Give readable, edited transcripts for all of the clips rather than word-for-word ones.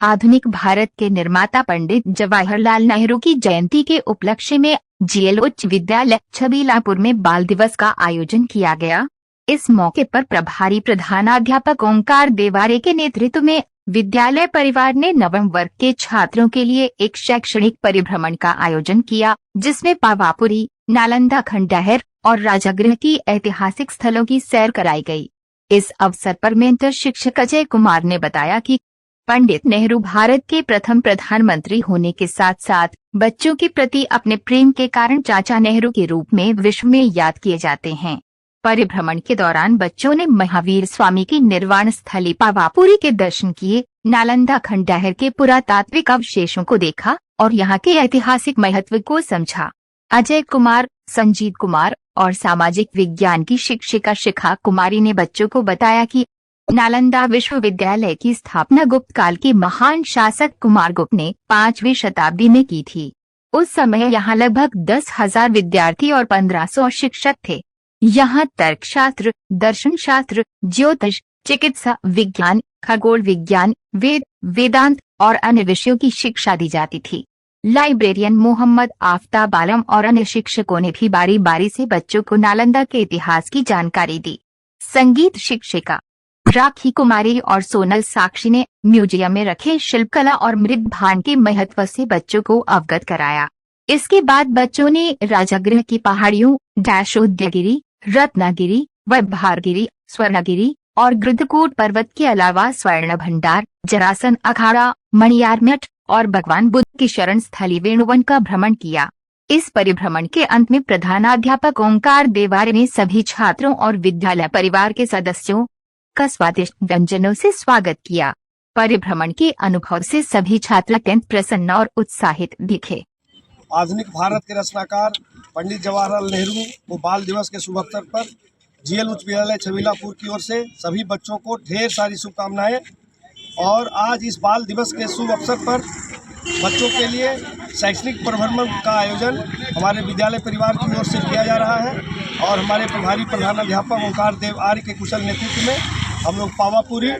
आधुनिक भारत के निर्माता पंडित जवाहरलाल नेहरू की जयंती के उपलक्ष्य में जीएल उच्च विद्यालय छबीलापुर में बाल दिवस का आयोजन किया गया। इस मौके पर प्रभारी प्रधानाध्यापक ओंकार देवारे के नेतृत्व में विद्यालय परिवार ने नवम वर्ग के छात्रों के लिए एक शैक्षणिक परिभ्रमण का आयोजन किया, जिसमें पावापुरी, नालंदा खंडहर और राजागृह की ऐतिहासिक स्थलों की सैर कराई गई। इस अवसर पर मेंटर शिक्षक अजय कुमार ने बताया कि पंडित नेहरू भारत के प्रथम प्रधानमंत्री होने के साथ साथ बच्चों के प्रति अपने प्रेम के कारण चाचा नेहरू के रूप में विश्व में याद किए जाते हैं। परिभ्रमण के दौरान बच्चों ने महावीर स्वामी की निर्वाण स्थली पावापुरी के दर्शन किए, नालंदा खंडहर के पुरातात्विक अवशेषों को देखा और यहाँ के ऐतिहासिक महत्व को समझा। अजय कुमार, संजीत कुमार और सामाजिक विज्ञान की शिक्षिका शिखा कुमारी ने बच्चों को बताया कि नालंदा विश्वविद्यालय की स्थापना गुप्त काल के महान शासक कुमार गुप्त ने 5वीं शताब्दी में की थी। उस समय यहाँ लगभग 10,000 विद्यार्थी और 1500 शिक्षक थे। यहाँ तर्कशास्त्र, दर्शन शास्त्र, ज्योतिष, चिकित्सा विज्ञान, खगोल विज्ञान, वेदांत और अन्य विषयों की शिक्षा दी जाती थी। लाइब्रेरियन मोहम्मद आफ्ताब आलम और अन्य शिक्षकों ने भी बारी बारी से बच्चों को नालंदा के इतिहास की जानकारी दी। संगीत शिक्षिका राखी कुमारी और सोनल साक्षी ने म्यूजियम में रखे शिल्पकला और मृद भांड के महत्व से बच्चों को अवगत कराया। इसके बाद बच्चों ने राजागृह की पहाड़ियों उदयगिरी, रत्नागिरी, वैभारगिरी, स्वर्णगिरी और गृद्धकूट पर्वत के अलावा स्वर्ण भंडार, जरासन अखाड़ा, मणियार मठ और भगवान बुद्ध की शरण स्थली वेणुवन का भ्रमण किया। इस परिभ्रमण के अंत में प्रधानाध्यापक ओंकार देवारे ने सभी छात्रों और विद्यालय परिवार के सदस्यों का स्वादिष्ट व्यंजनों से स्वागत किया। परिभ्रमण के अनुभव से सभी छात्र अत्यंत प्रसन्न और उत्साहित दिखे। आधुनिक भारत के रचनाकार पंडित जवाहरलाल नेहरू को बाल दिवस के शुभ अवसर पर जीएल उच्च विद्यालय छबीलापुर की ओर से सभी बच्चों को ढेर सारी शुभकामनाएं। और आज इस बाल दिवस के शुभ अवसर पर बच्चों के लिए शैक्षणिक परिभ्रमण का आयोजन हमारे विद्यालय परिवार की ओर से किया जा रहा है और हमारे प्रभारी प्रधानाध्यापक ओंकार देवारे के कुशल नेतृत्व में हम लोग पावापुरी,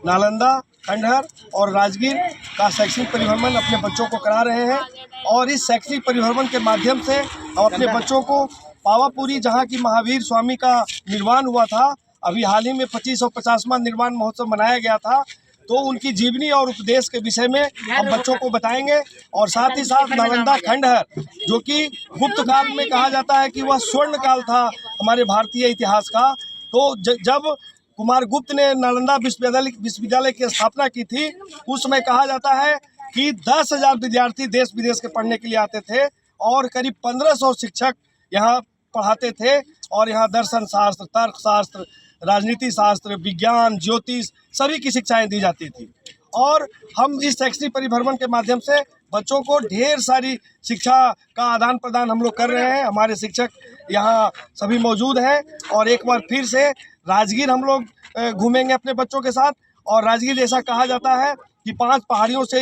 नालंदा खंडहर और राजगीर का शैक्षणिक परिभ्रमण अपने बच्चों को करा रहे हैं। और इस शैक्षणिक परिभ्रमण के माध्यम से हम अपने बच्चों को पावापुरी, जहाँ की महावीर स्वामी का निर्वाण हुआ था, अभी हाल ही में 2550वां निर्वाण महोत्सव मनाया गया था, तो उनकी जीवनी और उपदेश के विषय में हम बच्चों को बताएंगे। और साथ ही साथ नालंदा खंडहर, जो कि गुप्त काल में कहा जाता है कि वह स्वर्ण काल था हमारे भारतीय इतिहास का, तो जब कुमार गुप्त ने नालंदा विश्वविद्यालय की स्थापना की थी, उस समय कहा जाता है कि 10,000 विद्यार्थी देश विदेश के पढ़ने के लिए आते थे और करीब 1500 शिक्षक यहाँ पढ़ाते थे। और यहाँ दर्शन शास्त्र, तर्क शास्त्र, राजनीति शास्त्र, विज्ञान, ज्योतिष सभी की शिक्षाएं दी जाती थी। और हम इस शैक्षणिक परिभ्रमण के माध्यम से बच्चों को ढेर सारी शिक्षा का आदान प्रदान हम लोग कर रहे हैं। हमारे शिक्षक यहाँ सभी मौजूद हैं। और एक बार फिर से राजगीर हम लोग घूमेंगे अपने बच्चों के साथ। और राजगीर जैसा कहा जाता है कि 5 पहाड़ियों से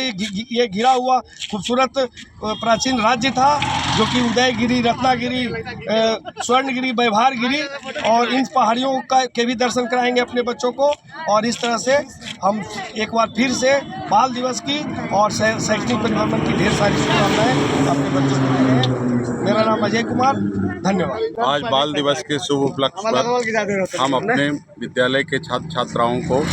ये घिरा हुआ खूबसूरत प्राचीन राज्य था, जो कि उदयगिरी, रत्नागिरी, स्वर्णगिरी, वैभारगिरी, और इन पहाड़ियों के भी दर्शन कराएंगे अपने बच्चों को। और इस तरह से हम एक बार फिर से बाल दिवस की और शैक्षणिक परिभ्रमण की ढेर सारी शुभकामनाएं अपने बच्चों को दे रहे हैं। मेरा नाम अजय कुमार, धन्यवाद। आज बाल दिवस के शुभ उपलक्ष्य पर हम अपने विद्यालय के छात्र छात्राओं को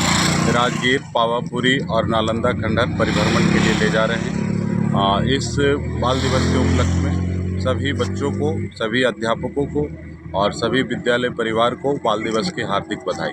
राजगीर, पावापुरी और नालंदा खंडहर परिभ्रमण के लिए ले जा रहे हैं। इस बाल दिवस के उपलक्ष्य में सभी बच्चों को, सभी अध्यापकों को और सभी विद्यालय परिवार को बाल दिवस की हार्दिक बधाई।